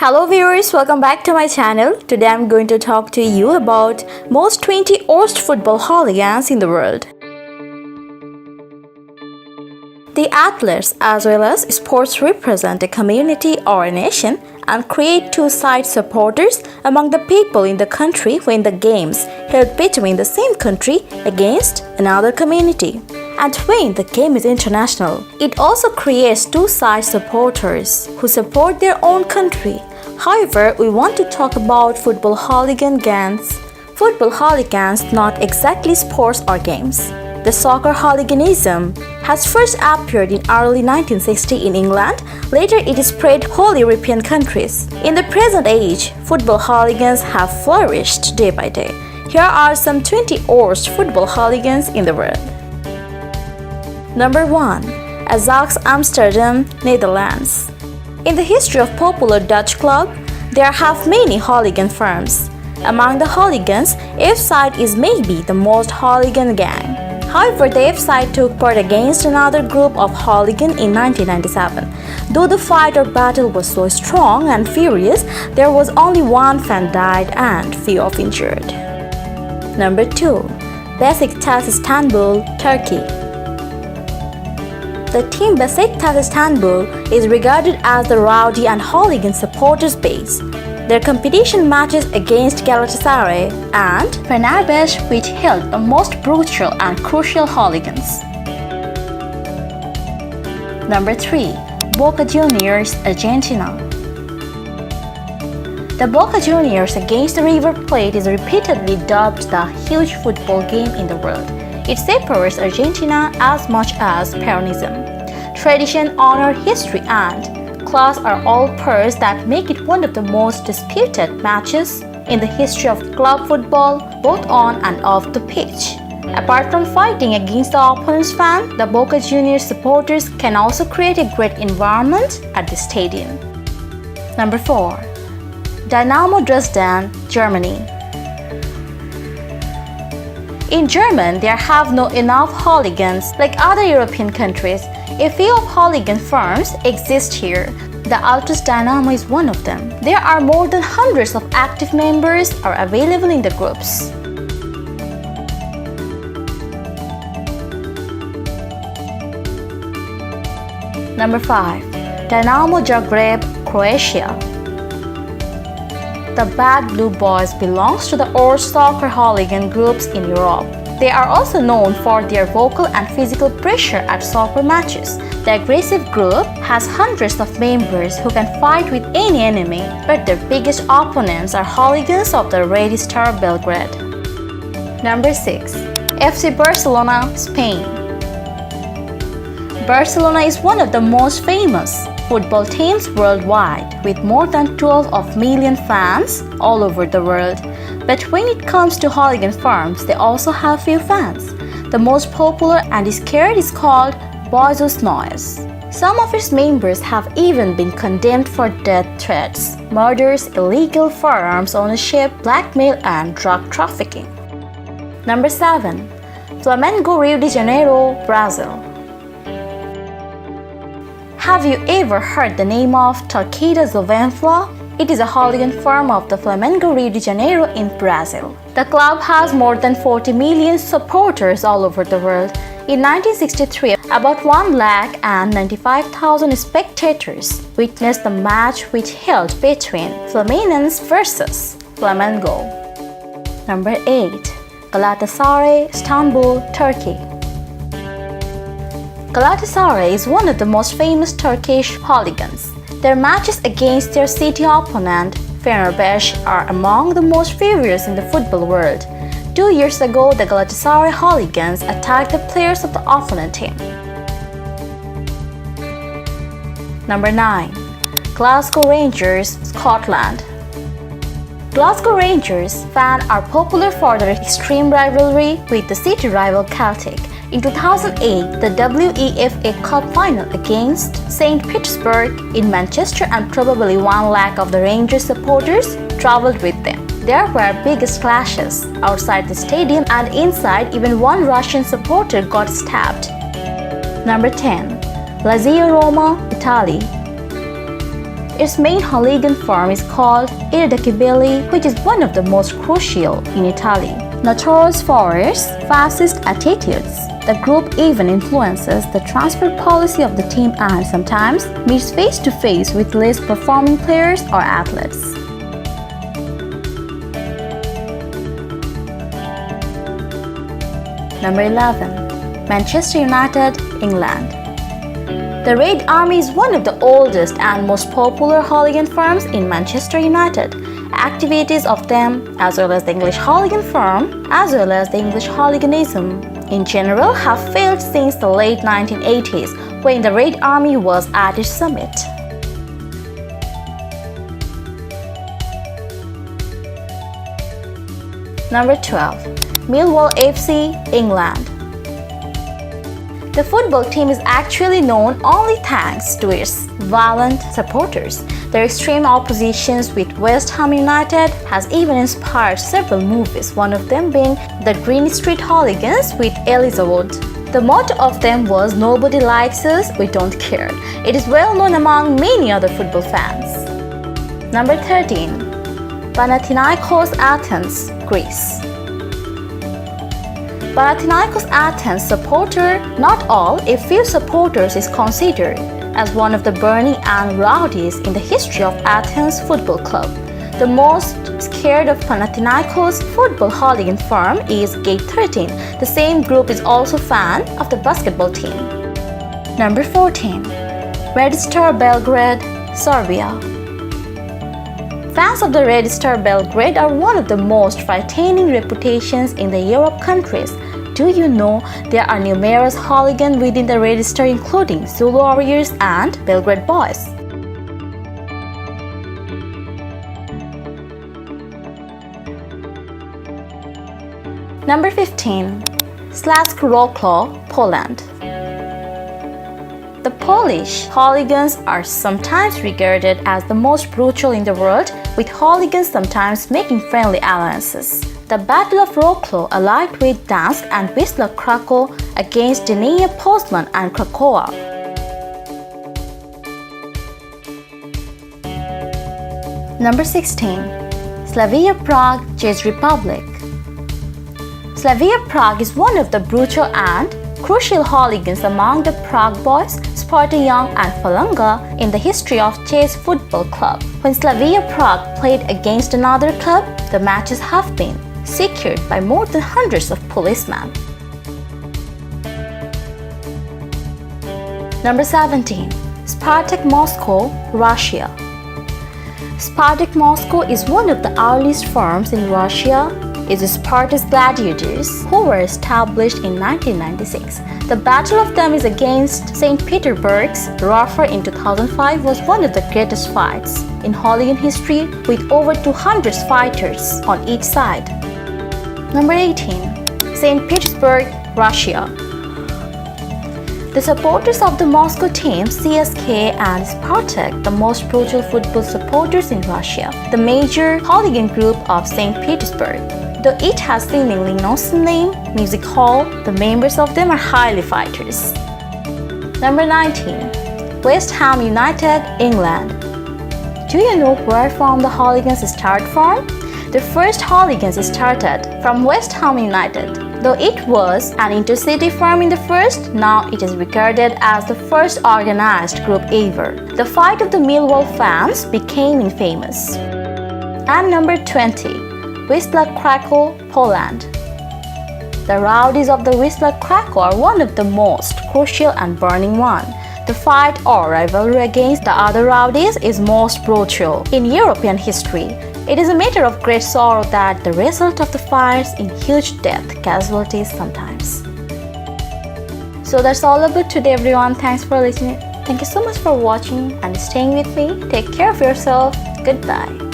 Hello viewers, welcome back to my channel. Today I'm going to talk to you about most 20 worst football hooligans in the world. The athletes as well as sports represent a community or a nation and create two-side supporters among the people in the country when the games held between the same country against another community. And when the game is international, it also creates two-side supporters who support their own country. However, we want to talk about football hooligan gangs. Football hooligans, not exactly sports or games. The soccer hooliganism has first appeared in early 1960 in England. Later it spread whole European countries. In the present age, football hooligans have flourished day by day. Here are some 20 worst football hooligans in the world. Number 1. Ajax Amsterdam, Netherlands. In the history of popular Dutch club, there have many hooligan firms. Among the hooligans, F-side is maybe the most hooligan gang. However, the F-side took part against another group of hooligan in 1997. Though the fight or battle was so strong and furious, there was only one fan died and few of injured. Number 2. Besiktas Istanbul, Turkey. The team Besiktas Istanbul is regarded as the rowdy and hooligan supporters base. Their competition matches against Galatasaray and Fenerbahce, which held the most brutal and crucial hooligans. Number 3. Boca Juniors, Argentina. The Boca Juniors against the River Plate is repeatedly dubbed the huge football game in the world. It separates Argentina as much as Peronism. Tradition, honor, history, and class are all pearls that make it one of the most disputed matches in the history of club football, both on and off the pitch. Apart from fighting against the opponent's fan, the Boca Juniors supporters can also create a great environment at the stadium. Number 4. Dynamo Dresden, Germany. In Germany, there have no enough hooligans like other European countries. A few of hooligan firms exist here. The Altus Dynamo is one of them. There are more than hundreds of active members are available in the groups. Number 5. Dynamo Zagreb, Croatia. The Bad Blue Boys belongs to the worst soccer hooligan groups in Europe. They are also known for their vocal and physical pressure at soccer matches. The aggressive group has hundreds of members who can fight with any enemy, but their biggest opponents are hooligans of the Red Star Belgrade. Number 6. FC Barcelona, Spain. Barcelona is one of the most famous football teams worldwide, with more than 12 million fans all over the world. But when it comes to hooligan firms, they also have few fans. The most popular and scared is called Boys Noise. Some of its members have even been condemned for death threats, murders, illegal firearms ownership, blackmail, and drug trafficking. Number 7. Flamengo, Rio de Janeiro, Brazil. Have you ever heard the name of Torcida Juventude? It is a hooligan firm of the Flamengo Rio de Janeiro in Brazil. The club has more than 40 million supporters all over the world. In 1963, about 1,95,000 spectators witnessed the match which held between Fluminense versus Flamengo. Number 8. Galatasaray, Istanbul, Turkey. Galatasaray is one of the most famous Turkish hooligans. Their matches against their city opponent, Fenerbahce, are among the most furious in the football world. 2 years ago, the Galatasaray hooligans attacked the players of the opponent team. Number 9. Glasgow Rangers, Scotland. Glasgow Rangers fans are popular for their extreme rivalry with the city rival Celtic. In 2008, the UEFA Cup final against St. Petersburg in Manchester, and probably 1 lakh of the Rangers supporters traveled with them. There were biggest clashes outside the stadium, and inside even one Russian supporter got stabbed. Number 10. Lazio Roma, Italy. Its main Holligan firm is called Irreducibili, which is one of the most crucial in Italy. Notorious for its fascist attitudes, the group even influences the transfer policy of the team and sometimes meets face-to-face with less performing players or athletes. Number 11. Manchester United, England. The Red Army is one of the oldest and most popular hooligan firms in Manchester United. Activities of them, as well as the English hooligan firm, as well as the English hooliganism, in general have failed since the late 1980s, when the Red Army was at its summit. Number 12. Millwall FC, England. The football team is actually known only thanks to its violent supporters. Their extreme oppositions with West Ham United has even inspired several movies, one of them being The Green Street Hooligans with Elijah Wood. The motto of them was "Nobody likes us, we don't care." It is well known among many other football fans. Number 13. Panathinaikos Athens, Greece. Panathinaikos Athens supporter, not all, a few supporters is considered as one of the burning and rowdies in the history of Athens Football Club. The most scared of Panathinaikos football hooligan firm is Gate 13. The same group is also fan of the basketball team. Number 14. Red Star Belgrade, Serbia. Fans of the Red Star Belgrade are one of the most frightening reputations in the Europe countries. Do you know there are numerous hooligans within the Red Star, including Zulu Warriors and Belgrade Boys? Number 15. Wroclaw, Poland. The Polish hooligans are sometimes regarded as the most brutal in the world, with hooligans sometimes making friendly alliances. The Battle of Wroclaw allied with Gdansk and Wisla Krakow against Dynamo Poznan and Krakow. Number 16. Slavia Prague, Czech Republic. Slavia Prague is one of the brutal and crucial hooligans among the Prague boys, Sparta Young and Falanga in the history of Czech Football Club. When Slavia Prague played against another club, the matches have been secured by more than hundreds of policemen. Number 17. Spartak Moscow, Russia. Spartak Moscow is one of the earliest firms in Russia. It is Sparta's gladiators, who were established in 1996. The Battle of them is against St. Petersburg's Russia in 2005 was one of the greatest fights in hooligan history, with over 200 fighters on each side. Number 18. St. Petersburg, Russia. The supporters of the Moscow team, CSKA and Spartak, the most brutal football supporters in Russia, the major hooligan group of St. Petersburg. Though it has seemingly no name, music hall, the members of them are highly fighters. Number 19. West Ham United, England. Do you know where from the hooligans start from? The first hooligans started from West Ham United. Though it was an intercity firm in the first, now it is regarded as the first organized group ever. The fight of the Millwall fans became infamous. And number 20. Wisla Krakow, Poland. The rowdies of the Wisla Krakow are one of the most crucial and burning one. The fight or rivalry against the other rowdies is most brutal in European history. It is a matter of great sorrow that the result of the fires in huge death casualties sometimes. So that's all about today, everyone. Thanks for listening. Thank you so much for watching and staying with me. Take care of yourself. Goodbye.